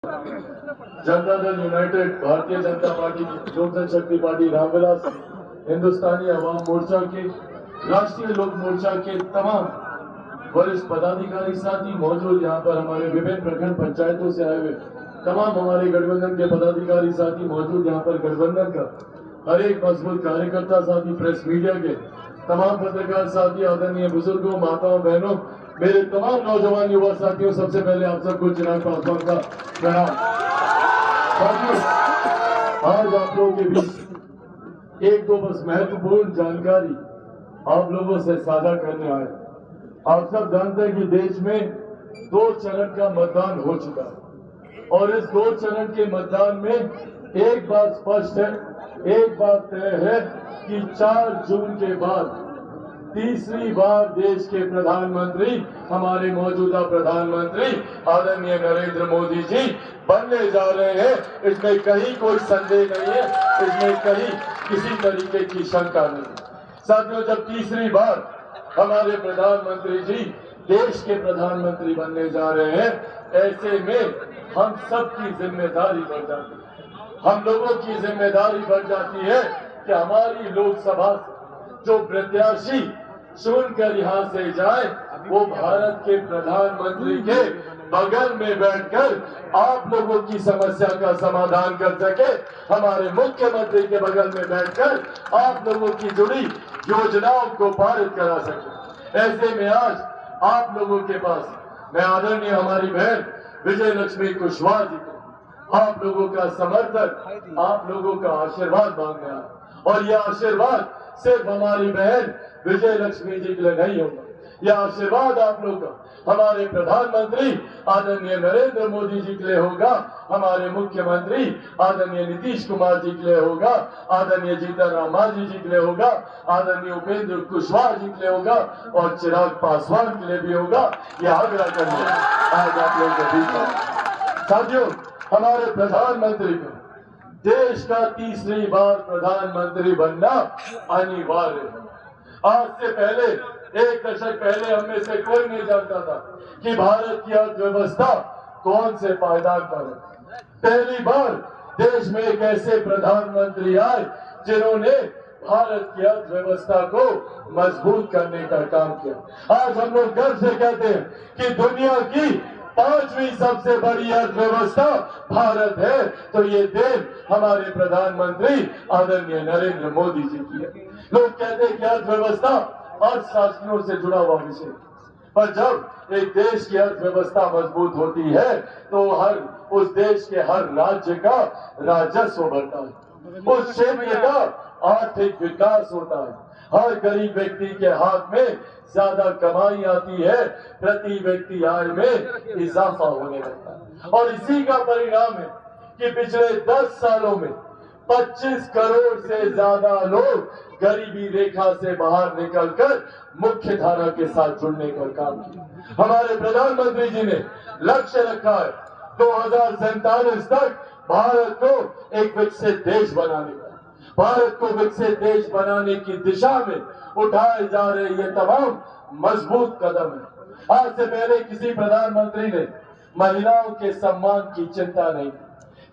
Janata Dal United, Bharatiya Janata party, लोक जनशक्ति party, Ramvilas, Hindustani Awam Morcha के, राष्ट्रीय लोक मोर्चा के तमाम वरिष्ठ पदाधिकारी साथी मौजूद, यहाँ पर हमारे विभिन्न प्रखंड पंचायतों से आए हुए तमाम हमारे गठबंधन के पदाधिकारी साथी मौजूद, यहाँ पर गठबंधन का हर एक मजबूत कार्यकर्ता साथी, प्रेस मीडिया के तमाम पत्रकार साथी, आदरणीय बुजुर्गों, माताओं, बहनों, मेरे तमाम नौजवान युवा साथियों, सबसे पहले आप सबको चिराग पासवान का प्रणाम। साथियों, आज आप लोगों के बीच एक दो बस महत्वपूर्ण जानकारी आप लोगों से साझा करने आए। आप सब जानते हैं कि देश में 2 चरण का मतदान हो चुका है और इस 2 चरण के मतदान में एक बात स्पष्ट है, एक बात तय है कि 4 जून के बाद तीसरी बार देश के प्रधानमंत्री, हमारे मौजूदा प्रधानमंत्री आदरणीय नरेंद्र मोदी जी बनने जा रहे हैं। इसमें कहीं कोई संदेह नहीं है, इसमें कहीं किसी तरीके की शंका नहीं। साथियों, जब तीसरी बार हमारे प्रधानमंत्री जी देश के प्रधानमंत्री बनने जा रहे हैं, ऐसे में हम सबकी जिम्मेदारी बढ़ जाती है। हम लोगों की जिम्मेदारी बढ़ जाती है कि हमारी लोकसभा जो प्रत्याशी चुनकर यहाँ से जाए, वो भारत के प्रधानमंत्री के बगल में बैठकर आप लोगों की समस्या का समाधान कर सके, हमारे मुख्यमंत्री के बगल में बैठकर आप लोगों की जुड़ी योजनाओं को पारित करा सके। ऐसे में आज आप लोगों के पास मैं आदरणीय हमारी बहन विजय लक्ष्मी कुशवाहा जी को आप लोगों का समर्थन, आप लोगों का आशीर्वाद मांगने आया। और यह आशीर्वाद सिर्फ हमारी बहन विजय लक्ष्मी जी के लिए नहीं होगा, यह आशीर्वाद आप लोग का हमारे प्रधानमंत्री आदरणीय नरेंद्र मोदी जी के लिए होगा, हमारे मुख्यमंत्री आदरणीय नीतीश कुमार जी के लिए होगा, आदरणीय जीतन राम मांझी जी के लिए होगा, आदरणीय उपेंद्र कुशवाहा जी के लिए होगा और चिराग पासवान के लिए भी होगा। यह आग्रह करने आज आप लोगों के बीच। साथियों, हमारे प्रधानमंत्री को देश का तीसरी बार प्रधानमंत्री बनना अनिवार्य है। आज से पहले, 1 दशक पहले हम में से कोई नहीं जानता था कि भारत की अर्थव्यवस्था कौन से पायदान पर है। पहली बार देश में एक ऐसे प्रधानमंत्री आए जिन्होंने भारत की अर्थव्यवस्था को मजबूत करने का काम किया। आज हम लोग गर्व से कहते हैं कि दुनिया की 5वीं सबसे बड़ी अर्थव्यवस्था भारत है, तो ये देन हमारे प्रधानमंत्री आदरणीय नरेंद्र मोदी जी की है। लोग कहते हैं कि अर्थव्यवस्था अर्थशास्त्रियों से जुड़ा हुआ विषय, पर जब एक देश की अर्थव्यवस्था मजबूत होती है तो उस देश के हर राज्य का राजस्व बढ़ता है, उस क्षेत्र का आर्थिक विकास होता है, हर गरीब व्यक्ति के हाथ में ज्यादा कमाई आती है, प्रति व्यक्ति आय में इजाफा होने लगता है। और इसी का परिणाम है कि पिछले 10 सालों में 25 करोड़ से ज्यादा लोग गरीबी रेखा से बाहर निकलकर मुख्य धारा के साथ जुड़ने का काम किया। हमारे प्रधानमंत्री जी ने लक्ष्य रखा है 2047 तक भारत को एक विकसित देश बनाने का। भारत को विकसित देश बनाने की दिशा में उठाए जा रहे ये तमाम मजबूत कदम है। आज से पहले किसी प्रधानमंत्री ने महिलाओं के सम्मान की चिंता नहीं की,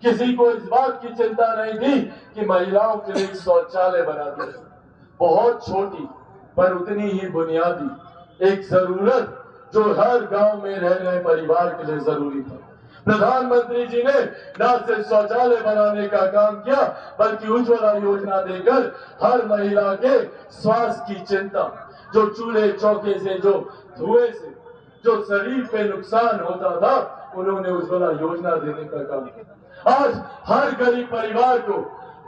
किसी को इस बात की चिंता नहीं थी कि महिलाओं के लिए शौचालय बना दे। बहुत छोटी पर उतनी ही बुनियादी एक जरूरत जो हर गांव में रह रहे परिवार के लिए जरूरी था। प्रधानमंत्री जी ने न सिर्फ शौचालय बनाने का काम किया, बल्कि उज्ज्वला योजना देकर हर महिला के स्वास्थ्य की चिंता, जो चूल्हे चौके से, जो धुएं से जो शरीर पे नुकसान होता था, उन्होंने उज्ज्वला योजना देने का काम किया। आज हर गरीब परिवार को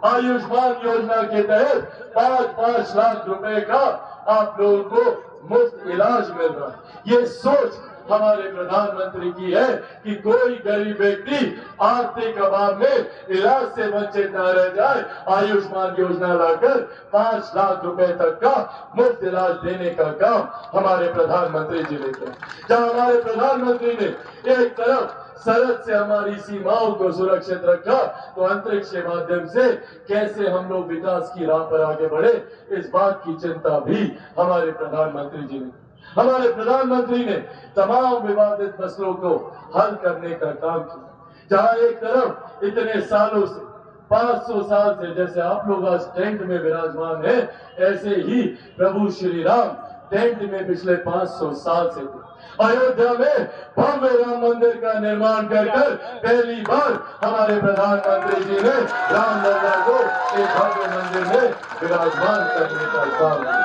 आयुष्मान योजना के तहत 5-5 लाख रुपए का आप लोगों को मुफ्त इलाज मिल रहा है। ये सोच हमारे प्रधानमंत्री की है कि कोई गरीब व्यक्ति आर्थिक अभाव में इलाज से वंचित न रह जाए। आयुष्मान योजना लाकर 5 लाख रुपए तक का मुफ्त इलाज देने का काम हमारे प्रधानमंत्री जी ने किया। जहां हमारे प्रधानमंत्री ने एक तरफ सरहद से हमारी सीमाओं को सुरक्षित रखा, तो अंतरिक्ष के माध्यम से कैसे हम लोग विकास की राह पर आगे बढ़े, इस बात की चिंता भी हमारे प्रधानमंत्री जी ने। हमारे प्रधानमंत्री ने तमाम विवादित मसलों को हल करने का काम किया। जहां एक तरफ इतने सालों से 500 साल से जैसे आप लोग आज टेंट में विराजमान है, ऐसे ही प्रभु श्री राम टेंट में पिछले 500 साल से थे। अयोध्या में भव्य राम मंदिर का निर्माण कर पहली बार हमारे प्रधानमंत्री जी ने रामलला को एक भव्य मंदिर में विराजमान करने का काम किया।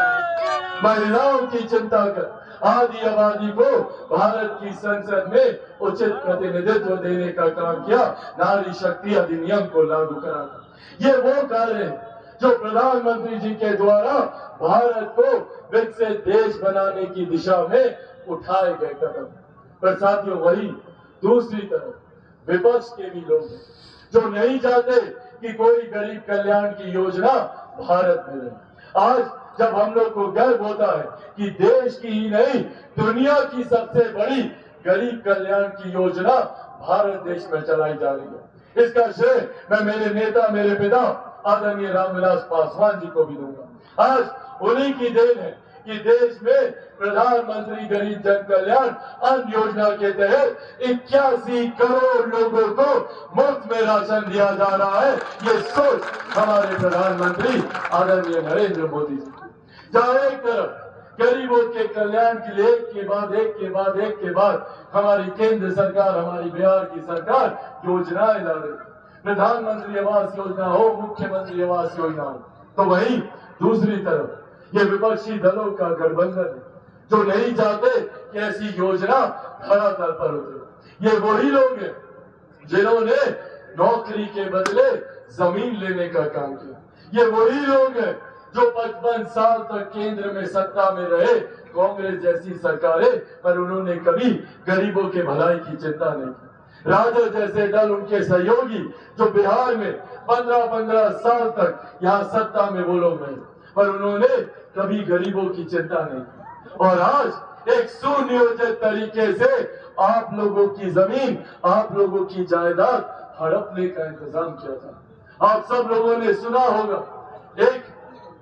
महिलाओं की चिंता कर आदि आबादी को भारत की संसद में उचित प्रतिनिधित्व देने का काम किया, नारी शक्ति अधिनियम को लागू करा। ये वो कार्य है जो प्रधानमंत्री जी के द्वारा भारत को विकसित देश बनाने की दिशा में उठाए गए कदम। पर साथियों, वही दूसरी तरफ विपक्ष के भी लोग हैं जो नहीं चाहते कि कोई गरीब कल्याण की योजना भारत में रहे। आज जब हम लोग को गर्व होता है कि देश की ही नहीं दुनिया की सबसे बड़ी गरीब कल्याण की योजना भारत देश में चलाई जा रही है, इसका श्रेय मैं मेरे नेता, मेरे पिता आदरणीय रामविलास पासवान जी को भी दूंगा। आज उन्हीं की देन है कि देश में प्रधानमंत्री गरीब जन कल्याण अन्न योजना के तहत 81 करोड़ लोगों को मुफ्त में राशन दिया जा रहा है। ये सोच हमारे प्रधानमंत्री आदरणीय नरेंद्र मोदी जी, जहां एक तरफ गरीबों के कल्याण के लिए एक के बाद हमारी केंद्र सरकार, हमारी बिहार की सरकार योजनाएं ला रही, प्रधानमंत्री आवास योजना हो, मुख्यमंत्री आवास योजना हो, तो वहीं दूसरी तरफ ये विपक्षी दलों का गठबंधन है जो नहीं चाहते कि ऐसी योजना धरातल पर उतरे। ये वही लोग हैं जिन्होंने नौकरी के बदले जमीन लेने का काम किया। ये वही लोग हैं जो 55 साल तक केंद्र में सत्ता में रहे, कांग्रेस जैसी सरकारें, पर उन्होंने कभी गरीबों के भलाई की चिंता नहीं की। राजद जैसे दल, उनके सहयोगी जो बिहार में 15-15 साल तक यहाँ सत्ता में वो लोग रहे, पर उन्होंने कभी गरीबों की चिंता नहीं की। और आज एक सुनियोजित तरीके से आप लोगों की जमीन, आप लोगों की जायदाद हड़पने का इंतजाम किया था। आप सब लोगों ने सुना होगा एक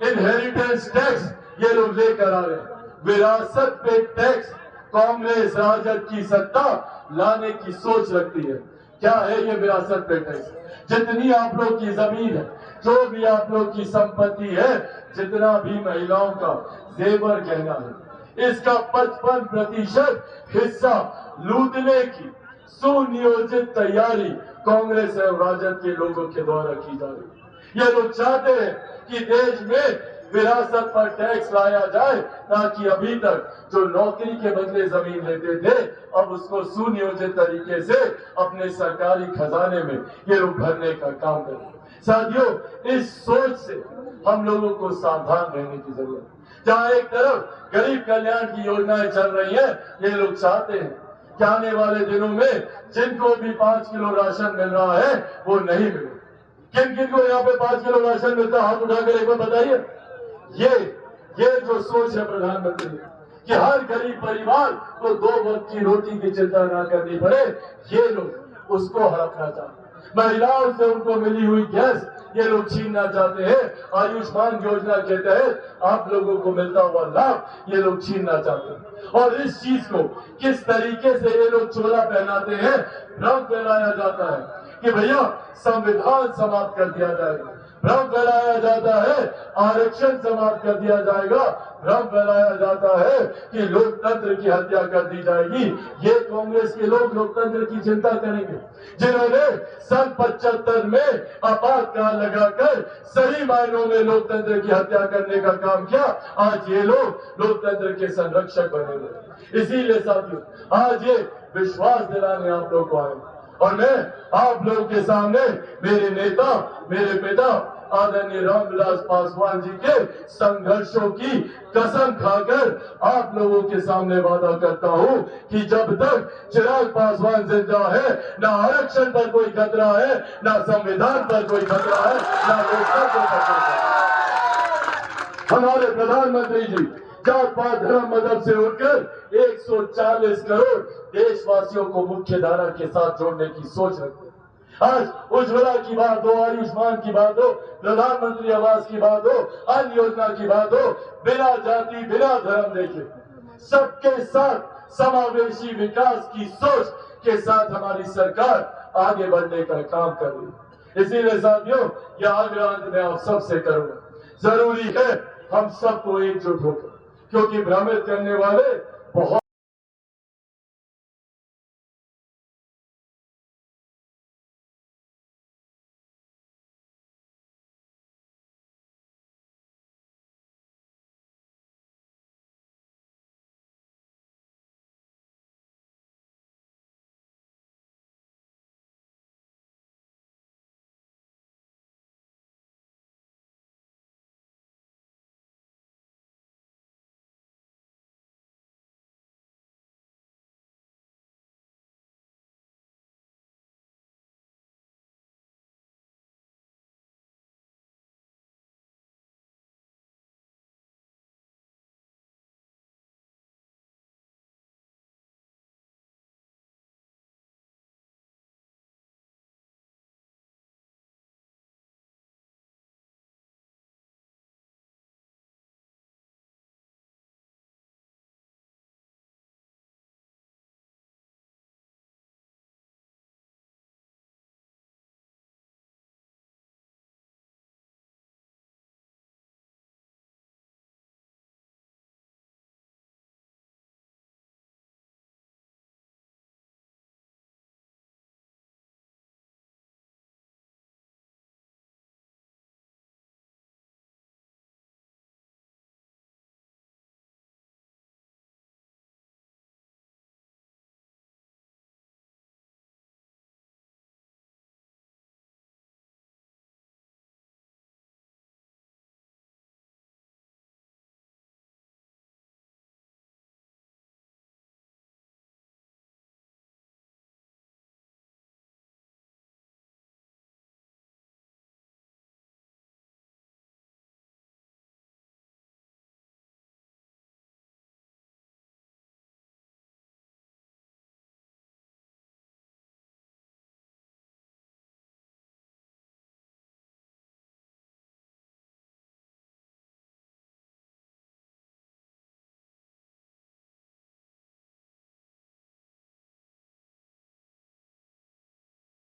इनहेरिटेंस टैक्स ये लोग लेकर आ रहे हैं, विरासत पे टैक्स। कांग्रेस राजद की सत्ता लाने की सोच रखती है। क्या है ये विरासत पे टैक्स? जितनी आप लोग की जमीन है, जो भी आप लोग की संपत्ति है, जितना भी महिलाओं का जेवर गहना है, इसका 55% हिस्सा लूटने की सुनियोजित तैयारी कांग्रेस और राजद के लोगों के द्वारा की जा रही है। ये लोग चाहते हैं कि देश में विरासत पर टैक्स लाया जाए, ताकि अभी तक जो नौकरी के बदले जमीन लेते थे, अब उसको सुनियोजित तरीके से अपने सरकारी खजाने में ये लोग भरने का काम करें। साथियों, इस सोच से हम लोगों को सावधान रहने की जरूरत है। जहां एक तरफ गरीब कल्याण की योजनाएं चल रही है, ये लोग चाहते हैं कि आने वाले दिनों में जिनको भी 5 किलो राशन मिल रहा है वो नहीं मिले। किन किन को यहाँ पे 5 किलो राशन मिलता है, हाथ उठाकर एक बार बताइए। ये जो सोच है प्रधानमंत्री कि हर गरीब परिवार को 2 वक्त की रोटी की चिंता ना करनी पड़े, ये लोग उसको हड़पना चाहते हैं। महिलाओं से उनको मिली हुई गैस ये लोग छीनना चाहते हैं। आयुष्मान योजना के तहत आप लोगों को मिलता हुआ लाभ ये लोग छीनना चाहते हैं। और इस चीज को किस तरीके से ये लोग चोला पहनाते हैं, भ्रम फैलाया जाता है कि भैया संविधान समाप्त कर दिया जाएगा, भ्रम फैलाया जाता है आरक्षण समाप्त कर दिया जाएगा, भ्रम फैलाया जाता है कि लोकतंत्र की हत्या कर दी जाएगी। ये कांग्रेस के लोग लोकतंत्र की चिंता करेंगे, जिन्होंने सन 75 में आपातकाल लगाकर सही मायनों में लोकतंत्र की हत्या करने का काम किया। आज ये लोग लोकतंत्र के संरक्षक बने हुए। इसीलिए साथियों, आज ये विश्वास दिलाने आप लोग को आए और मैं आप लोगों के सामने मेरे नेता, मेरे पिता आदरणीय रामविलास पासवान जी के संघर्षों की कसम खाकर आप लोगों के सामने वादा करता हूं कि जब तक चिराग पासवान जिंदा है, ना आरक्षण पर कोई खतरा है, ना संविधान पर कोई खतरा है, ना लोकतंत्र पर कोई खतरा है। हमारे प्रधानमंत्री जी जात पात धर्म मजहब से उठकर 140 करोड़ देशवासियों को मुख्य धारा के साथ जोड़ने की सोच रखते हैं। आज उज्ज्वला की बात हो, आयुष्मान की बात हो, प्रधानमंत्री आवास की बात हो, अन्य योजना की बात हो, बिना जाति बिना धर्म देखे सबके साथ समावेशी विकास की सोच के साथ हमारी सरकार आगे बढ़ने का काम कर रही है। इसीलिए साथियों, यह आग्रह मैं आप सबसे करूंगा, जरूरी है हम सबको एकजुट होकर, क्योंकि भ्रमित करने वाले